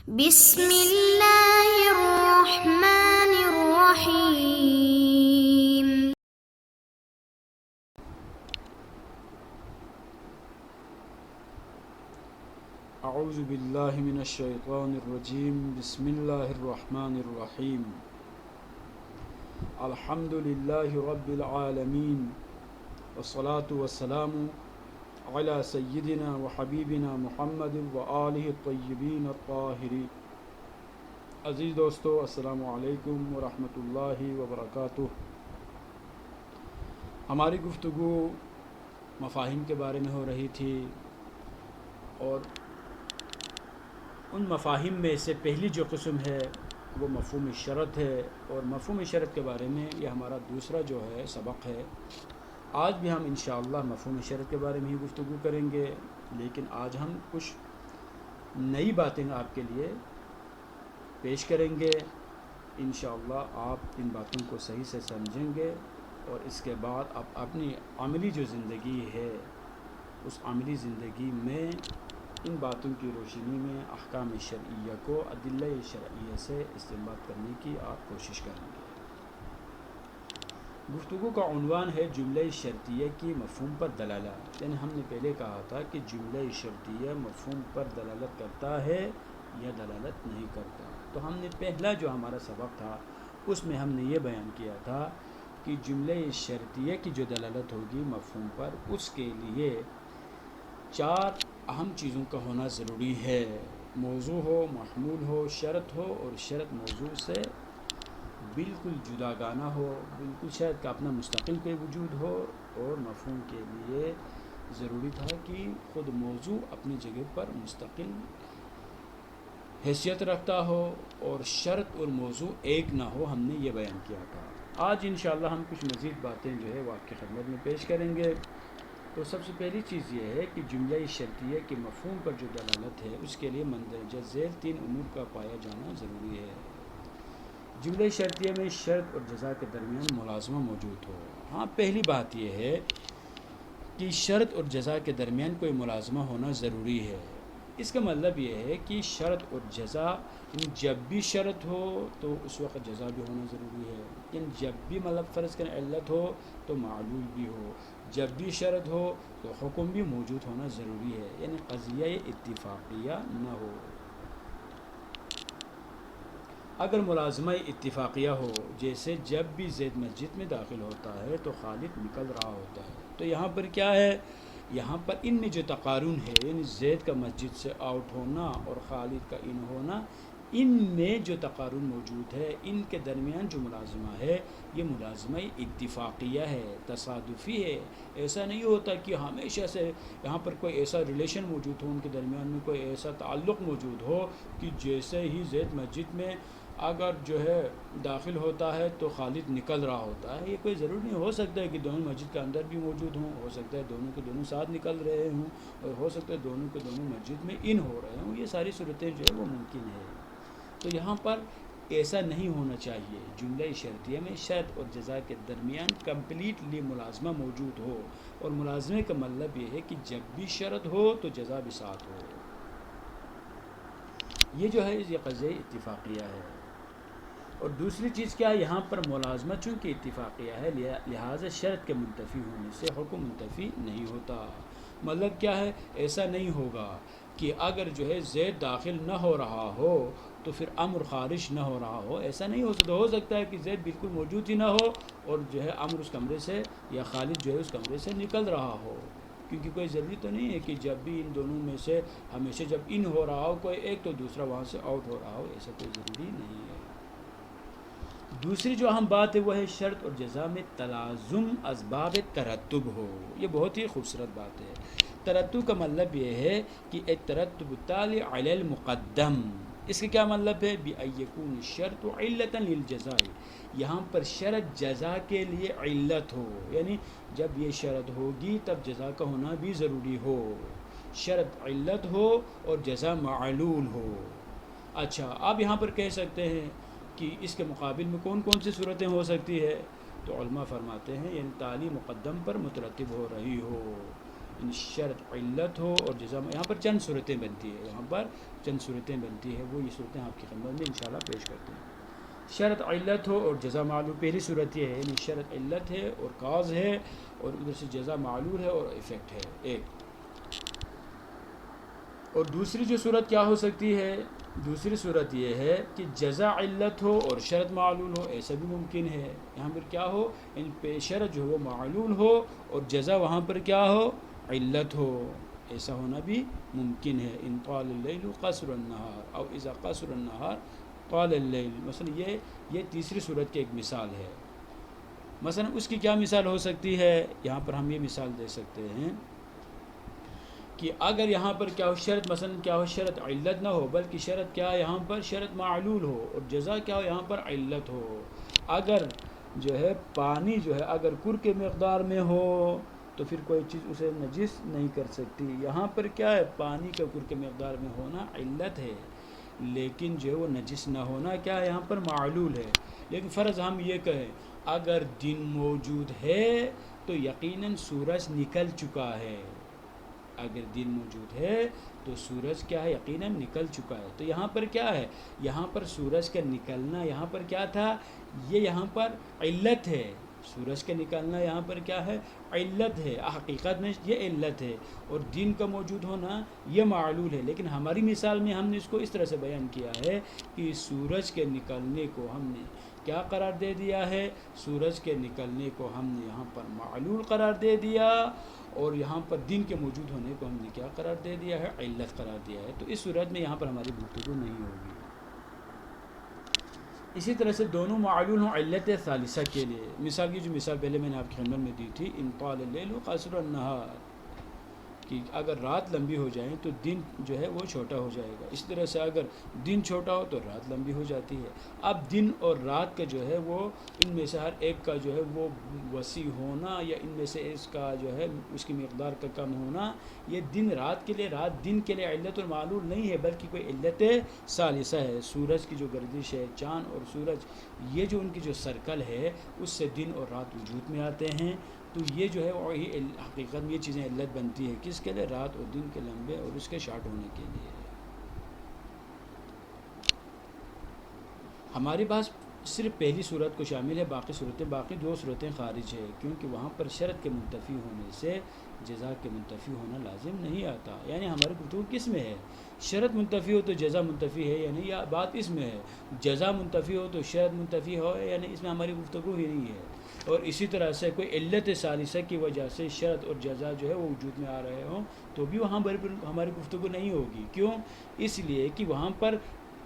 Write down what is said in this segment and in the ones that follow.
بسم اللہ الرحمن الرحیم۔ اعوذ باللہ من الشیطان الرجیم، بسم اللہ الرحمن الرحیم۔ الحمد للہ رب العالمین، والصلاة والسلام علی سیدنا و حبیبنا محمد و آلہ الطیبین الطاہرین۔ عزیز دوستو، السلام علیکم ورحمۃ اللہ وبرکاتہ۔ ہماری گفتگو مفاہیم کے بارے میں ہو رہی تھی، اور ان مفاہیم میں سے پہلی جو قسم ہے وہ مفہوم شرط ہے، اور مفہوم شرط کے بارے میں یہ ہمارا دوسرا جو ہے سبق ہے۔ آج بھی ہم انشاءاللہ مفہوم شرط کے بارے میں ہی گفتگو کریں گے، لیکن آج ہم کچھ نئی باتیں آپ کے لیے پیش کریں گے۔ انشاءاللہ آپ ان باتوں کو صحیح سے سمجھیں گے، اور اس کے بعد آپ اپنی عملی جو زندگی ہے اس عملی زندگی میں ان باتوں کی روشنی میں احکام شرعیہ کو ادلہ شرعیہ سے استنباط کرنے کی آپ کوشش کریں گے۔ گفتگو کا عنوان ہے جملہ شرطیہ کی مفہوم پر دلالت، یعنی ہم نے پہلے کہا تھا کہ جملہ شرطیہ مفہوم پر دلالت کرتا ہے یا دلالت نہیں کرتا۔ تو ہم نے پہلا جو ہمارا سبق تھا اس میں ہم نے یہ بیان کیا تھا کہ جملہ شرطیہ کی جو دلالت ہوگی مفہوم پر، اس کے لیے چار اہم چیزوں کا ہونا ضروری ہے: موضوع ہو، محمول ہو، شرط ہو، اور شرط موضوع سے بالکل جداگانہ ہو، بالکل شرط کا اپنا مستقل کوئی وجود ہو، اور مفہوم کے لیے ضروری تھا کہ خود موضوع اپنی جگہ پر مستقل حیثیت رکھتا ہو، اور شرط اور موضوع ایک نہ ہو۔ ہم نے یہ بیان کیا تھا۔ آج انشاءاللہ ہم کچھ مزید باتیں جو ہے وہ آپ کی خدمت میں پیش کریں گے۔ تو سب سے پہلی چیز یہ ہے کہ جملہ شرطیہ کے مفہوم پر جو دلالت ہے اس کے لیے مندرجہ ذیل تین امور کا پایا جانا ضروری ہے۔ جملہ شرطیہ میں شرط اور جزا کے درمیان ملازمہ موجود ہو۔ ہاں، پہلی بات یہ ہے کہ شرط اور جزا کے درمیان کوئی ملازمہ ہونا ضروری ہے۔ اس کا مطلب یہ ہے کہ شرط اور جزا، جب بھی شرط ہو تو اس وقت جزا بھی ہونا ضروری ہے، یعنی جب بھی مطلب فرض کریں علت ہو تو معلول بھی ہو، جب بھی شرط ہو تو حکم بھی موجود ہونا ضروری ہے، یعنی قضیہ اتفاقیہ نہ ہو۔ اگر ملازمہ اتفاقیہ ہو، جیسے جب بھی زید مسجد میں داخل ہوتا ہے تو خالد نکل رہا ہوتا ہے، تو یہاں پر کیا ہے؟ یہاں پر ان میں جو تقارن ہے، یعنی زید کا مسجد سے آؤٹ ہونا اور خالد کا ان ہونا، ان میں جو تقارن موجود ہے، ان کے درمیان جو ملازمہ ہے یہ ملازمہ اتفاقیہ ہے، تصادفی ہے۔ ایسا نہیں ہوتا کہ ہمیشہ سے یہاں پر کوئی ایسا ریلیشن موجود ہو، ان کے درمیان میں کوئی ایسا تعلق موجود ہو کہ جیسے ہی زید مسجد میں اگر جو ہے داخل ہوتا ہے تو خالد نکل رہا ہوتا ہے۔ یہ کوئی ضروری نہیں، ہو سکتا ہے کہ دونوں مسجد کے اندر بھی موجود ہوں، ہو سکتا ہے دونوں کے دونوں ساتھ نکل رہے ہوں، اور ہو سکتا ہے دونوں کے دونوں مسجد میں ان ہو رہے ہوں۔ یہ ساری صورتیں جو ہے وہ ممکن ہے۔ تو یہاں پر ایسا نہیں ہونا چاہیے۔ جملہ شرطیہ میں شرط اور جزا کے درمیان کمپلیٹلی ملازمہ موجود ہو، اور ملازمے کا مطلب یہ ہے کہ جب بھی شرط ہو تو جزا بھی ساتھ ہو۔ یہ جو ہے یہ قضیہ اتفاقیہ ہے۔ اور دوسری چیز کیا ہے؟ یہاں پر ملازمہ چونکہ اتفاقیہ ہے، لہٰذا شرط کے منتفی ہونے سے حکم منتفی نہیں ہوتا۔ مطلب کیا ہے؟ ایسا نہیں ہوگا کہ اگر جو ہے زید داخل نہ ہو رہا ہو تو پھر امر خارج نہ ہو رہا ہو، ایسا نہیں ہو سکتا۔ ہو سکتا ہے کہ زید بالکل موجود ہی نہ ہو اور جو ہے امر اس کمرے سے یا خالد جو ہے اس کمرے سے نکل رہا ہو، کیونکہ کوئی ضروری تو نہیں ہے کہ جب بھی ان دونوں میں سے ہمیشہ جب ان ہو رہا ہو کوئی ایک تو دوسرا وہاں سے آؤٹ ہو رہا ہو، ایسا کوئی ضروری نہیں ہے۔ دوسری جو اہم بات ہے وہ ہے شرط اور جزا میں تلازم اسباب ترتب ہو۔ یہ بہت ہی خوبصورت بات ہے۔ ترتب کا مطلب یہ ہے کہ الترتب التالی علی المقدم۔ اس کا کیا مطلب ہے؟ بأن یکون الشرط علتا للجزاء، یہاں پر شرط جزا کے لیے علت ہو، یعنی جب یہ شرط ہوگی تب جزا کا ہونا بھی ضروری ہو۔ شرط علت ہو اور جزا معلول ہو۔ اچھا، آپ یہاں پر کہہ سکتے ہیں کہ اس کے مقابل میں کون کون سی صورتیں ہو سکتی ہے؟ تو علماء فرماتے ہیں یعنی تعلی مقدم پر مترتب ہو رہی ہو، ان شرط علت ہو اور جزا، یہاں پر چند صورتیں بنتی ہے، یہاں پر چند صورتیں بنتی ہے، وہ یہ صورتیں آپ کی خدمت میں انشاءاللہ پیش کرتے ہیں۔ شرط علت ہو اور جزا معلول، پہلی صورت یہ ہے یعنی شرط علت ہے اور کاز ہے، اور ادھر سے جزا معلول ہے اور افیکٹ ہے ایک۔ اور دوسری جو صورت کیا ہو سکتی ہے، دوسری صورت یہ ہے کہ جزا علت ہو اور شرط معلول ہو، ایسا بھی ممکن ہے۔ یہاں پر کیا ہو، ان شرط جو وہ معلول ہو اور جزا وہاں پر کیا ہو، علت ہو، ایسا ہونا بھی ممکن ہے۔ ان طال اللیل قصر النہار او اذا قصر النہار طال اللیل، مثلا یہ تیسری صورت کی ایک مثال ہے۔ مثلا اس کی کیا مثال ہو سکتی ہے، یہاں پر ہم یہ مثال دے سکتے ہیں کہ اگر یہاں پر کیا ہو شرط، مثلا کیا ہو شرط علت نہ ہو بلکہ شرط کیا یہاں پر شرط معلول ہو اور جزا کیا ہو یہاں پر علت ہو۔ اگر جو ہے پانی جو ہے اگر کر کے مقدار میں ہو تو پھر کوئی چیز اسے نجس نہیں کر سکتی، یہاں پر کیا ہے پانی کا کر کے مقدار میں ہونا علت ہے، لیکن جو ہے وہ نجس نہ ہونا کیا ہے یہاں پر معلول ہے۔ لیکن فرض ہم یہ کہیں اگر دن موجود ہے تو یقیناً سورج نکل چکا ہے، اگر دن موجود ہے تو سورج کیا ہے یقیناً نکل چکا ہے، تو یہاں پر کیا ہے، یہاں پر سورج کا نکلنا یہاں پر کیا تھا، یہ یہاں پر علت ہے، سورج کا نکلنا یہاں پر کیا ہے، علت ہے، حقیقت میں یہ علت ہے، اور دن کا موجود ہونا یہ معلول ہے۔ لیکن ہماری مثال میں ہم نے اس کو اس طرح سے بیان کیا ہے کہ سورج کے نکلنے کو ہم نے کیا قرار دے دیا ہے، سورج کے نکلنے کو ہم نے یہاں پر معلول قرار دے دیا، اور یہاں پر دن کے موجود ہونے کو ہم نے کیا قرار دے دیا ہے، علت قرار دیا ہے۔ تو اس صورت میں یہاں پر ہماری گفتگو نہیں ہوگی۔ اسی طرح سے دونوں معلول ہوں علت ثالثہ کے لیے، مثال کی جو مثال پہلے میں نے آپ کی خدمت میں دی تھی، ان طال اللیل قصر النہار، کہ اگر رات لمبی ہو جائے تو دن جو ہے وہ چھوٹا ہو جائے گا، اس طرح سے اگر دن چھوٹا ہو تو رات لمبی ہو جاتی ہے۔ اب دن اور رات کا جو ہے وہ ان میں سے ہر ایک کا جو ہے وہ وسیع ہونا یا ان میں سے اس کا جو ہے اس کی مقدار کا کم ہونا، یہ دن رات کے لیے، رات دن کے لیے علت اور معلول نہیں ہے بلکہ کوئی علت ثالثہ ہے۔ سورج کی جو گردش ہے، چاند اور سورج یہ جو ان کی جو سرکل ہے اس سے دن اور رات وجود میں آتے ہیں، تو یہ جو ہے وہی حقیقت میں یہ چیزیں علت بنتی ہے، کس کے لیے، رات اور دن کے لمبے اور اس کے شارٹ ہونے کے لیے۔ ہماری بات صرف پہلی صورت کو شامل ہے، باقی دو صورتیں خارج ہے، کیونکہ وہاں پر شرط کے منتفی ہونے سے جزا کے منتفی ہونا لازم نہیں آتا۔ یعنی ہماری گفتگو کس میں ہے، شرط منتفی ہو تو جزا منتفی ہے یعنی یا بات اس میں ہے، جزا منتفی ہو تو شرط منتفی ہو یعنی اس میں ہماری گفتگو ہی نہیں ہے۔ اور اسی طرح سے کوئی علت ثالثہ کی وجہ سے شرط اور جزا جو ہے وہ وجود میں آ رہے ہوں تو بھی وہاں پر ہماری گفتگو نہیں ہوگی۔ کیوں، اس لیے کہ وہاں پر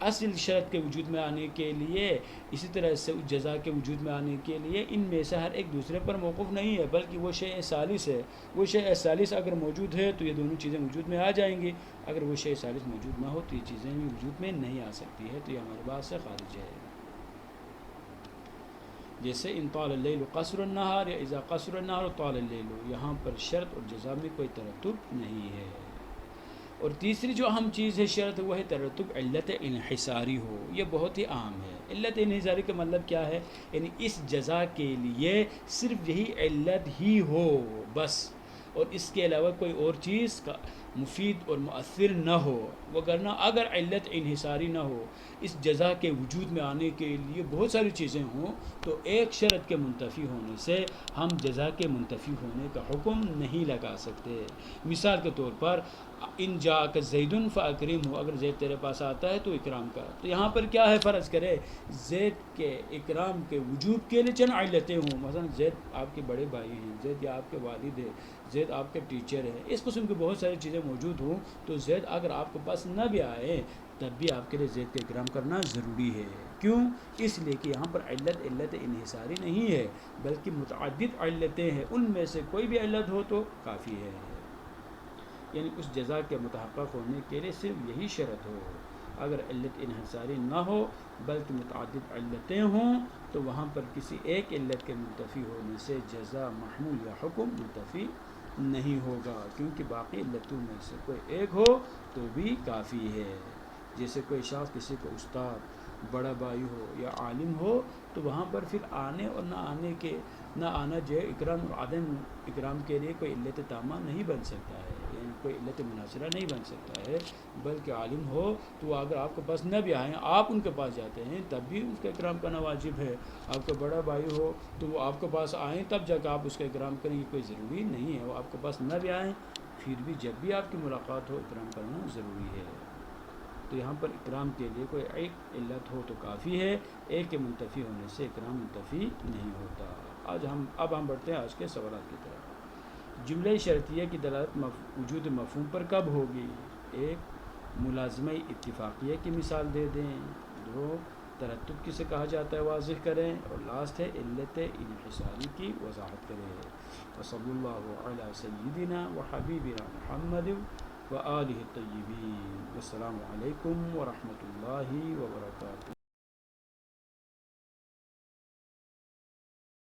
اصل شرط کے وجود میں آنے کے لیے، اسی طرح سے جزا کے وجود میں آنے کے لیے ان میں سے ہر ایک دوسرے پر موقف نہیں ہے بلکہ وہ شیء ثالث ہے۔ وہ شیء ثالث اگر موجود ہے تو یہ دونوں چیزیں وجود میں آ جائیں گی، اگر وہ شیء ثالث موجود نہ ہو تو یہ چیزیں بھی وجود میں نہیں آ سکتی ہے، تو یہ ہماری بات سے خارج ہے۔ جیسے ان طال اللیل قصر النہار یا اذا قصر النہار طال اللیل، یہاں پر شرط اور جزا میں کوئی ترتب نہیں ہے۔ اور تیسری جو اہم چیز ہے شرط وہ ہے ترتب علت انحصاری ہو، یہ بہت ہی اہم ہے۔ علت انحصاری کا مطلب کیا ہے، یعنی اس جزا کے لیے صرف یہی علت ہی ہو بس، اور اس کے علاوہ کوئی اور چیز کا مفید اور مؤثر نہ ہو، وگرنہ اگر علت انحصاری نہ ہو، اس جزا کے وجود میں آنے کے لیے بہت ساری چیزیں ہوں تو ایک شرط کے منتفی ہونے سے ہم جزا کے منتفی ہونے کا حکم نہیں لگا سکتے۔ مثال کے طور پر ان جاءک زید فاکرمہ، اگر زید تیرے پاس آتا ہے تو اکرام کر، تو یہاں پر کیا ہے، فرض کرے زید کے اکرام کے وجوب کے لیے چند علتیں ہوں، مثلا زید آپ کے بڑے بھائی ہیں، زید یا آپ کے والد ہیں، زید آپ کے ٹیچر ہیں، اس قسم کی بہت ساری چیزیں موجود ہوں تو زید اگر آپ کے پاس نہ بھی آئے تب بھی آپ کے لیے زید کا اکرام کرنا ضروری ہے۔ کیوں، اس لیے کہ یہاں پر علت انحصاری نہیں ہے بلکہ متعدد علتیں ہیں، ان میں سے کوئی بھی علت ہو تو کافی ہے، یعنی اس جزا کے متحقق ہونے کے لیے صرف یہی شرط ہو۔ اگر علت انحصاری نہ ہو بلکہ متعدد علتیں ہوں تو وہاں پر کسی ایک علت کے منتفی ہونے سے جزا، محمول یا حکم منتفی نہیں ہوگا، کیونکہ باقی علتوں میں سے کوئی ایک ہو تو بھی کافی ہے۔ جیسے کوئی شخص کسی کو استاد، بڑا بھائی ہو یا عالم ہو، تو وہاں پر پھر آنے اور نہ آنا جو ہے اکرام اور عدم اکرام کے لیے کوئی علت تامہ نہیں بن سکتا ہے، یعنی کوئی علت مناصرہ نہیں بن سکتا ہے، بلکہ عالم ہو تو اگر آپ کے پاس نہ بھی آئیں، آپ ان کے پاس جاتے ہیں تب بھی اس کا اکرام کرنا واجب ہے۔ آپ کا بڑا بھائی ہو تو وہ آپ کے پاس آئیں تب جا کے آپ اس کا اکرام کریں، یہ کوئی ضروری نہیں ہے، وہ آپ کے پاس نہ بھی آئیں پھر بھی جب بھی آپ کی ملاقات ہو اکرام کرنا ضروری ہے۔ تو یہاں پر اکرام کے لیے کوئی ایک علت ہو تو کافی ہے، ایک کے منتفی ہونے سے اکرام منتفی نہیں ہوتا۔ اب ہم بڑھتے ہیں آج کے سوالات کی طرف۔ جملہ شرطیہ کی دلالت وجود مفہوم پر کب ہوگی؟ ایک، ملازمہ اتفاقیہ کی مثال دے دیں۔ دو، ترتب کسے کہا جاتا ہے واضح کریں، اور لاسٹ ہے علت انحصاری کی وضاحت کریں۔ وصلی اللہ علی سیدنا و حبیبنا محمد و آلہ الطیبین۔ السلام علیکم ورحمۃ اللہ وبرکاتہ۔